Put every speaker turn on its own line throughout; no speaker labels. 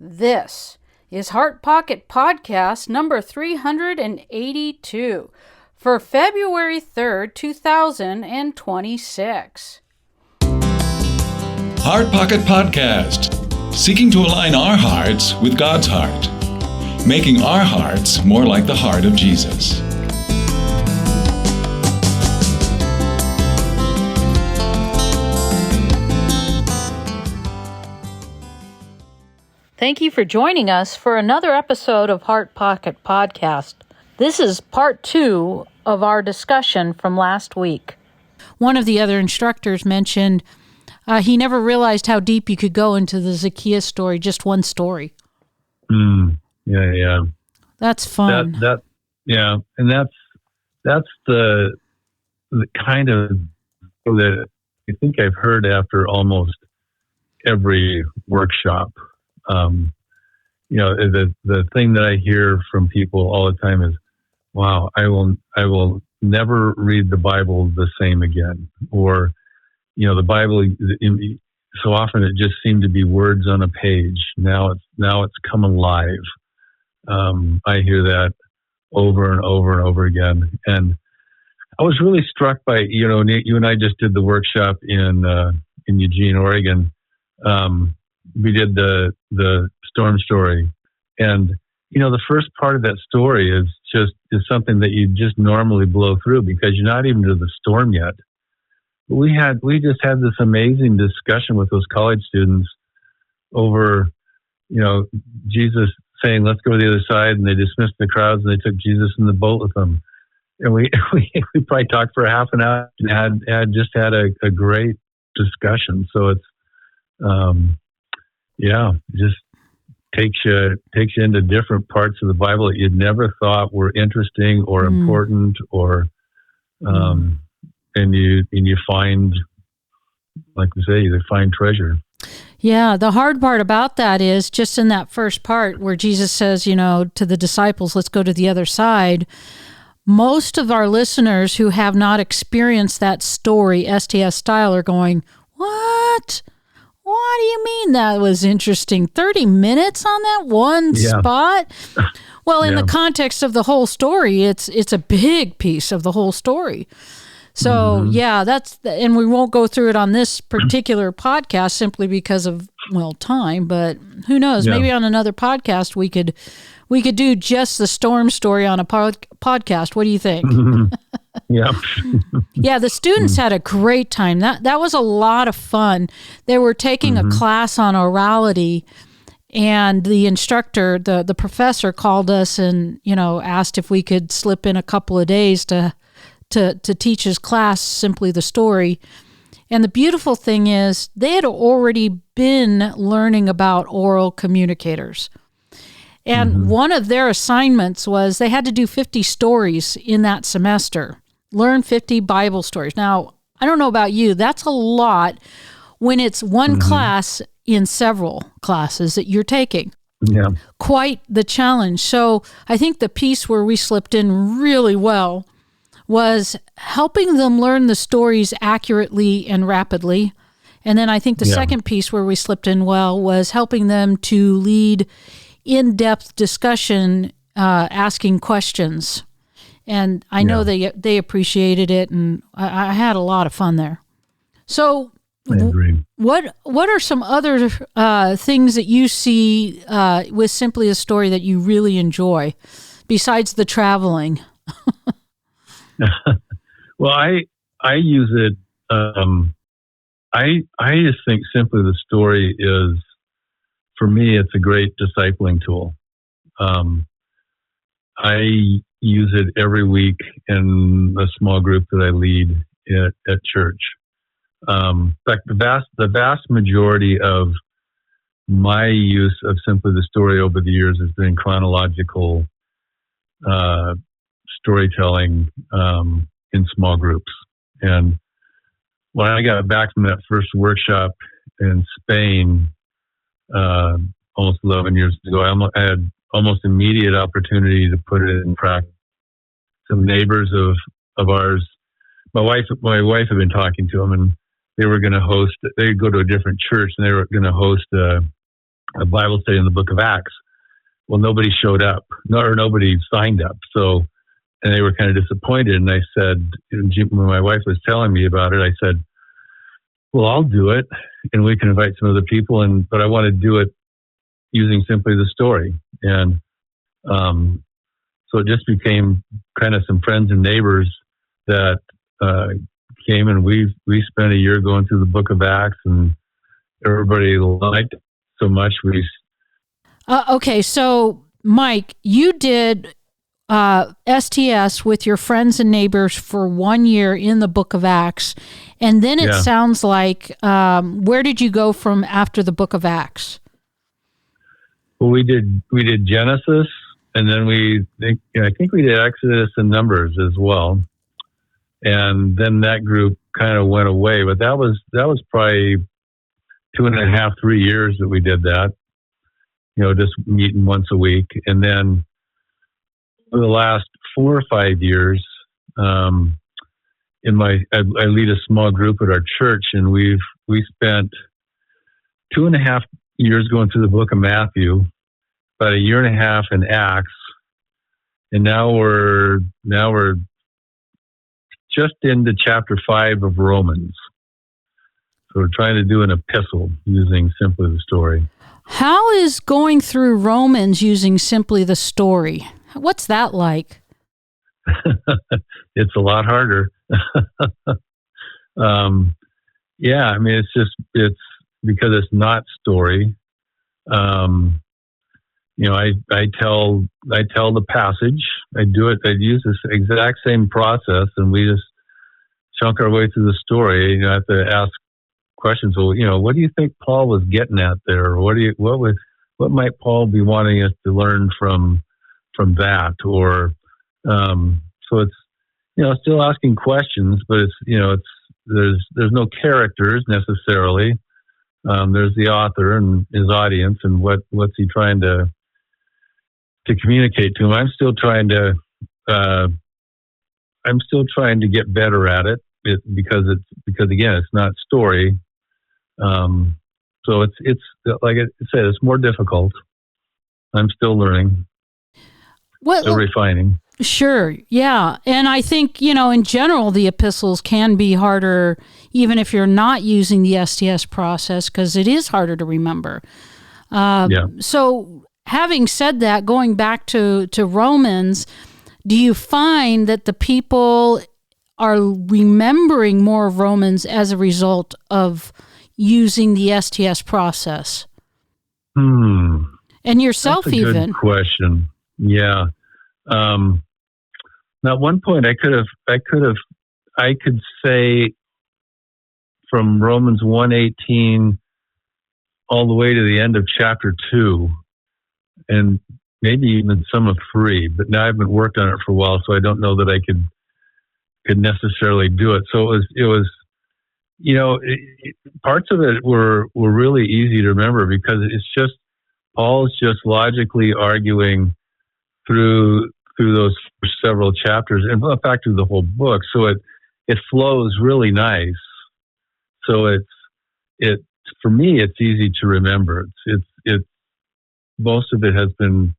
This is Heart Pocket Podcast number 382 for February 3rd, 2026.
Heart Pocket Podcast, seeking to align our hearts with God's heart, making our hearts more like the heart of Jesus.
Thank you for joining us for another episode of Heart Pocket Podcast. This is part 2 of our discussion from last week. One of the other instructors mentioned he never realized how deep you could go into the Zacchaeus story, just one story.
Yeah.
That's fun.
And that's the kind of that I think I've heard after almost every workshop. The thing that I hear from people all the time is, "Wow, I will never read the Bible the same again." Or, the Bible, so often it just seemed to be words on a page. Now it's come alive. I hear that over and over and over again. And I was really struck by, you and I just did the workshop in Eugene, Oregon. We did the storm story, and the first part of that story is something that you just normally blow through because you're not even to the storm yet. But we just had this amazing discussion with those college students over, Jesus saying, "Let's go to the other side," and they dismissed the crowds and they took Jesus in the boat with them. And we probably talked for half an hour and had a great discussion. So it's just takes you into different parts of the Bible that you'd never thought were interesting or important, or and you find, like we say, you find treasure.
Yeah, the hard part about that is just in that first part where Jesus says, to the disciples, "Let's go to the other side." Most of our listeners who have not experienced that story, STS style, are going, "What? What do you mean that was interesting? 30 minutes on that one spot?" Well, in the context of the whole story, it's a big piece of the whole story. So, and we won't go through it on this particular podcast simply because of, time, but who knows? Yeah. Maybe on another podcast we could do just the storm story on a podcast. What do you think?
Yeah.
Yeah, the students had a great time. That was a lot of fun. They were taking a class on orality, and the instructor, the professor, called us and asked if we could slip in a couple of days to teach his class simply the story. And the beautiful thing is they had already been learning about oral communicators. And one of their assignments was they had to do 50 stories in that semester. Learn 50 Bible stories. Now, I don't know about you, that's a lot when it's one class in several classes that you're taking.
Yeah.
Quite the challenge. So I think the piece where we slipped in really well was helping them learn the stories accurately and rapidly. And then I think the second piece where we slipped in well was helping them to lead in-depth discussion, asking questions. And I know they appreciated it, and I had a lot of fun there. So
I agree.
What are some other things that you see with Simply a Story that you really enjoy, besides the traveling?
Well, I use it. I just think Simply the Story is, for me, it's a great discipling tool. I use it every week in a small group that I lead at church. In fact, the vast majority of my use of Simply the Story over the years has been chronological storytelling in small groups. And when I got back from that first workshop in Spain almost 11 years ago, I had almost immediate opportunity to put it in practice. Some neighbors of ours, my wife had been talking to them, and they were going to host. They'd go to a different church, and they were going to host a a Bible study in the book of Acts. Well, nobody showed up, or nobody signed up. So, and they were kind of disappointed. And I said, when my wife was telling me about it, I said, well, I'll do it, and we can invite some other people. But I want to do it using simply the story. And so it just became kind of some friends and neighbors that came, and we spent a year going through the book of Acts, and everybody liked it so much.
Okay, so Mike, you did STS with your friends and neighbors for 1 year in the book of Acts, and then it sounds like, where did you go from after the book of Acts?
Well, we did Genesis, and then I think we did Exodus and Numbers as well, and then that group kind of went away. But that was probably 2.5, 3 years that we did that. Just meeting once a week, and then for the last 4 or 5 years, I lead a small group at our church, and we spent 2.5 years going through the book of Matthew, about 1.5 years in Acts, and now we're just into chapter 5 of Romans. So we're trying to do an epistle using simply the story.
How is going through Romans using simply the story? What's that like?
It's a lot harder. It's because it's not story. I tell the passage. I use this exact same process, and we just chunk our way through the story. I have to ask questions. Well, what do you think Paul was getting at there? Or what might Paul be wanting us to learn from that? Or so it's still asking questions, but there's no characters necessarily. There's the author and his audience, and what's he trying to communicate to him. I'm still trying to get better at it, because again, it's not story. So it's like I said, it's more difficult. I'm still learning. Still refining.
Sure. Yeah. And I think, in general, the epistles can be harder, even if you're not using the STS process, because it is harder to remember. So having said that, going back to Romans, do you find that the people are remembering more of Romans as a result of using the STS process? And yourself,
that's a
even.
Good question. Yeah. Now, at one point, I could say from Romans 1:18 all the way to the end of chapter 2, and maybe even some of 3. But now I haven't worked on it for a while, so I don't know that I could necessarily do it. So it was parts of it were really easy to remember, because it's just Paul's just logically arguing through those several chapters, and in fact through the whole book. So it flows really nice. So it's for me, it's easy to remember. It's most of it has been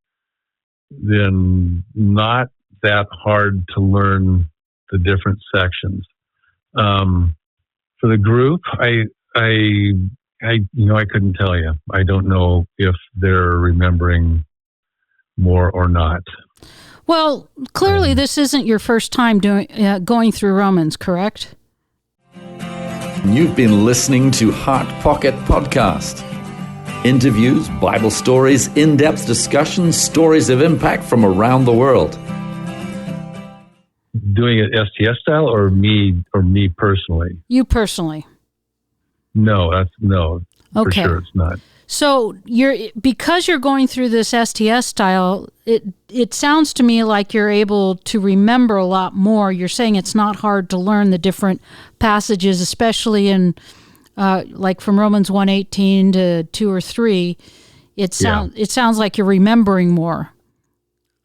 not that hard to learn the different sections. For the group, I couldn't tell you. I don't know if they're remembering more or not.
Well, clearly this isn't your first time going through Romans, correct?
You've been listening to Heart Pocket Podcast. Interviews, Bible stories, in-depth discussions, stories of impact from around the world.
Doing it STS style, or me personally?
You personally.
No, for
Okay.
sure it's not.
So because you're going through this STS style, it sounds to me like you're able to remember a lot more. You're saying it's not hard to learn the different passages, especially in like from Romans 1:18 to 2 or 3. It sounds like you're remembering more.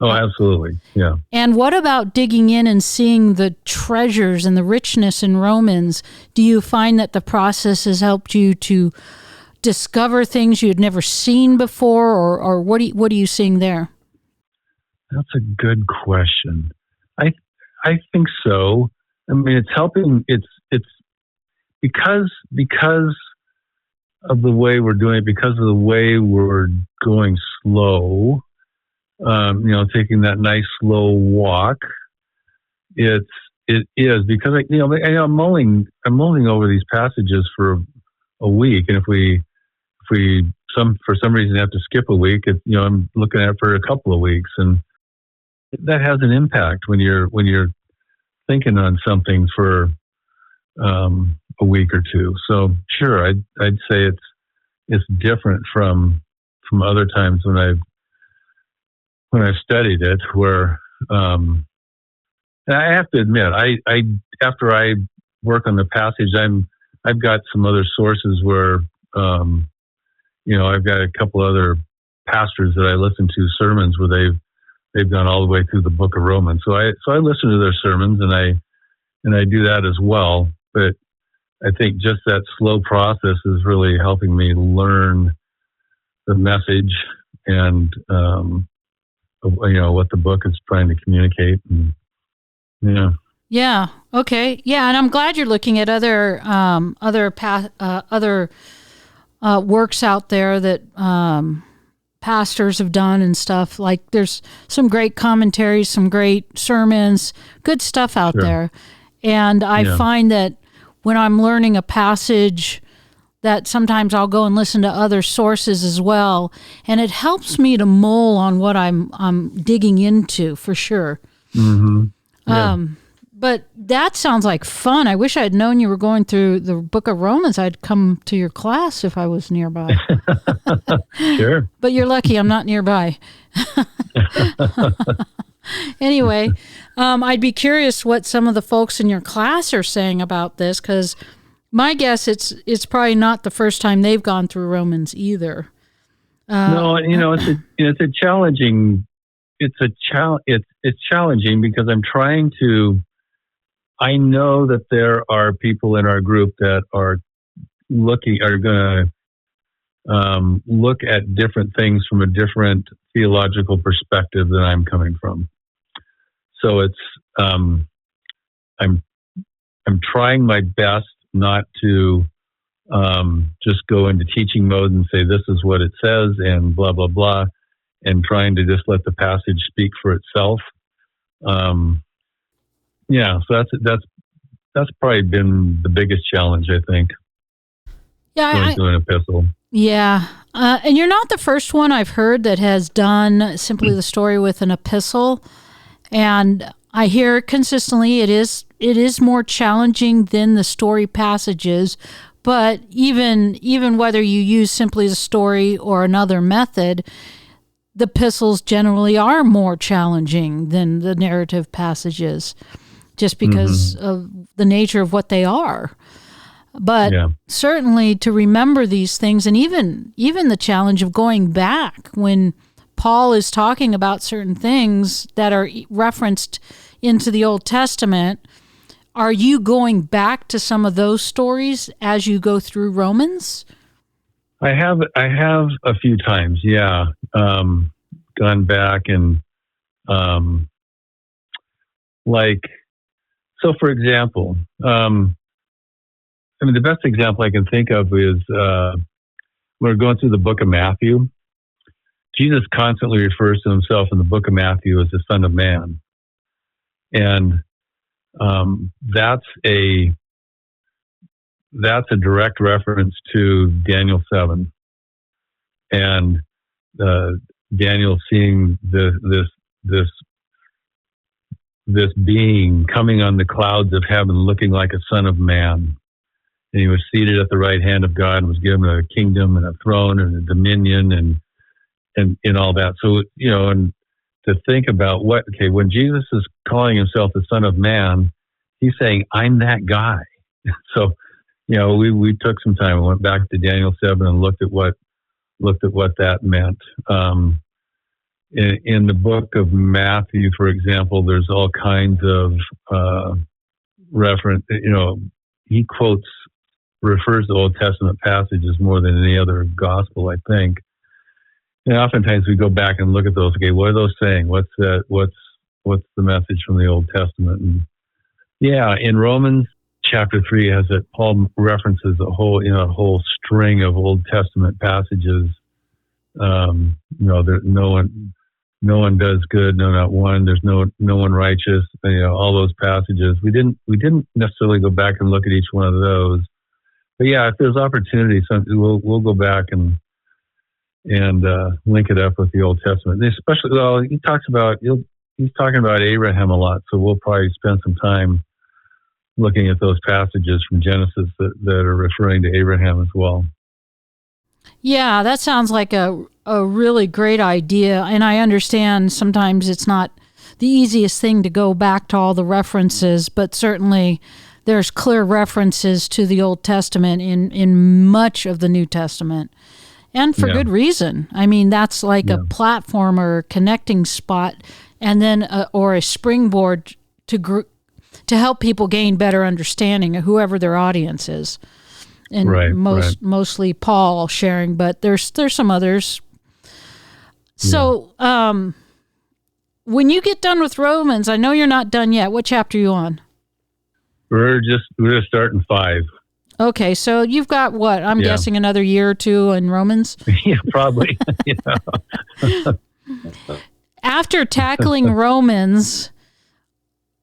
Oh, absolutely. Yeah.
And what about digging in and seeing the treasures and the richness in Romans? Do you find that the process has helped you to discover things you had never seen before, or what are you seeing there?
That's a good question. I think so. I mean, it's helping. It's because of the way we're doing it, because of the way we're going slow. Taking that nice slow walk. It is because I'm mulling over these passages for a week, and if we for some reason have to skip a week, I'm looking at it for a couple of weeks, and that has an impact when you're thinking on something for a week or two. So sure, I'd say it's different from other times when I've studied it, where and I have to admit, I after I work on the passage, I've got some other sources where I've got a couple other pastors that I listen to sermons where they've gone all the way through the book of Romans. So I listen to their sermons, and I do that as well. But I think just that slow process is really helping me learn the message and what the book is trying to communicate. And,
Yeah. Okay. Yeah, and I'm glad you're looking at other works out there that pastors have done and stuff. Like, there's some great commentaries, some great sermons, good stuff out there. And I find that when I'm learning a passage, that sometimes I'll go and listen to other sources as well, and it helps me to mull on what I'm digging into, for sure.
Mm-hmm. Yeah.
But that sounds like fun. I wish I had known you were going through the book of Romans. I'd come to your class if I was nearby.
Sure.
But you're lucky I'm not nearby. Anyway, I'd be curious what some of the folks in your class are saying about this, because my guess it's probably not the first time they've gone through Romans either.
No, it's a challenging. It's challenging because I'm trying to. I know that there are people in our group that are going to look at different things from a different theological perspective than I'm coming from. So it's I'm trying my best not to just go into teaching mode and say this is what it says and blah blah blah, and trying to just let the passage speak for itself. So that's probably been the biggest challenge, I think.
Yeah,
going through an epistle.
Yeah, and you're not the first one I've heard that has done simply the story with an epistle, and I hear consistently it is more challenging than the story passages. But even whether you use simply the story or another method, the epistles generally are more challenging than the narrative passages, just because of the nature of what they are. But certainly to remember these things, and even the challenge of going back when Paul is talking about certain things that are referenced into the Old Testament, are you going back to some of those stories as you go through Romans?
I have a few times, gone back and so for example, the best example I can think of is we're going through the book of Matthew. Jesus constantly refers to himself in the book of Matthew as the Son of Man. And that's a direct reference to Daniel 7. And Daniel seeing this being coming on the clouds of heaven looking like a son of man. And he was seated at the right hand of God and was given a kingdom and a throne and a dominion and all that. So, and to think about when Jesus is calling himself the Son of Man, he's saying, I'm that guy. So, we took some time and went back to Daniel 7 and looked at what that meant. In the book of Matthew, for example, there's all kinds of reference. He quotes refers to Old Testament passages more than any other gospel, I think. And oftentimes we go back and look at those. Okay, what are those saying? What's the message from the Old Testament? And yeah, in Romans chapter 3 has it. Paul references a whole string of Old Testament passages. There, no one does good, no, not one. There's no one righteous. All those passages. We didn't necessarily go back and look at each one of those. But yeah, if there's opportunity, we'll go back and link it up with the Old Testament. Especially, he's talking about Abraham a lot, so we'll probably spend some time looking at those passages from Genesis that are referring to Abraham as well.
Yeah, that sounds like a really great idea. And I understand sometimes it's not the easiest thing to go back to all the references, but certainly there's clear references to the Old Testament in much of the New Testament. And for good reason. I mean, that's like a platform or connecting spot, and then or a springboard to help people gain better understanding of whoever their audience is. And mostly Paul sharing, but there's some others. So when you get done with Romans, I know you're not done yet. What chapter are you on?
We're just starting 5.
Okay, so you've got what? I'm guessing another year or two in Romans?
Yeah, probably.
After tackling Romans,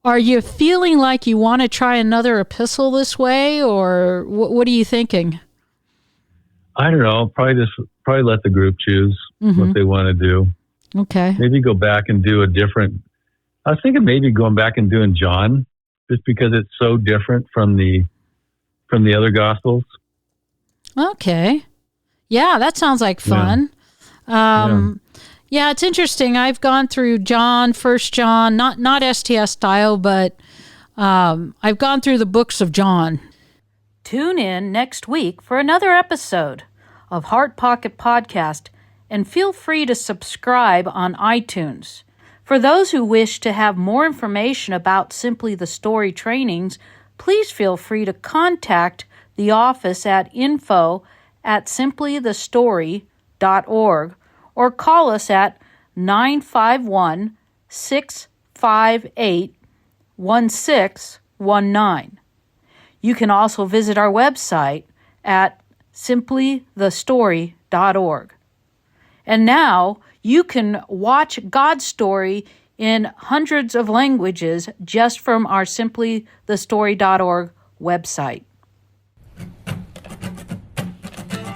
are you feeling like you want to try another epistle this way, or what are you thinking?
I don't know. Probably let the group choose what they want to do.
Okay.
Maybe go back and do a different. I was thinking maybe going back and doing John, just because it's so different from the other Gospels.
Okay. Yeah, that sounds like fun. Yeah, it's interesting. I've gone through John, 1 John, not STS style, but I've gone through the books of John. Tune in next week for another episode of Heart Pocket Podcast, and feel free to subscribe on iTunes. For those who wish to have more information about Simply the Story trainings, please feel free to contact the office at info@simplythestory.org or call us at 951-658-1619. You can also visit our website at simplythestory.org. And now you can watch God's story in hundreds of languages just from our simplythestory.org website.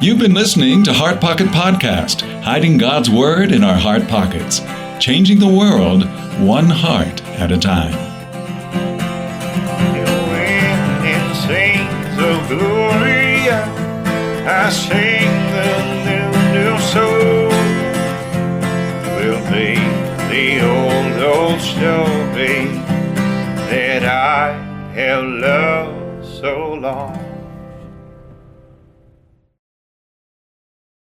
You've been listening to Heart Pocket Podcast, hiding God's Word in our heart pockets, changing the world one heart at a time.
When it sings of glory, I sing the new soul. Will be the old story that I have loved so long.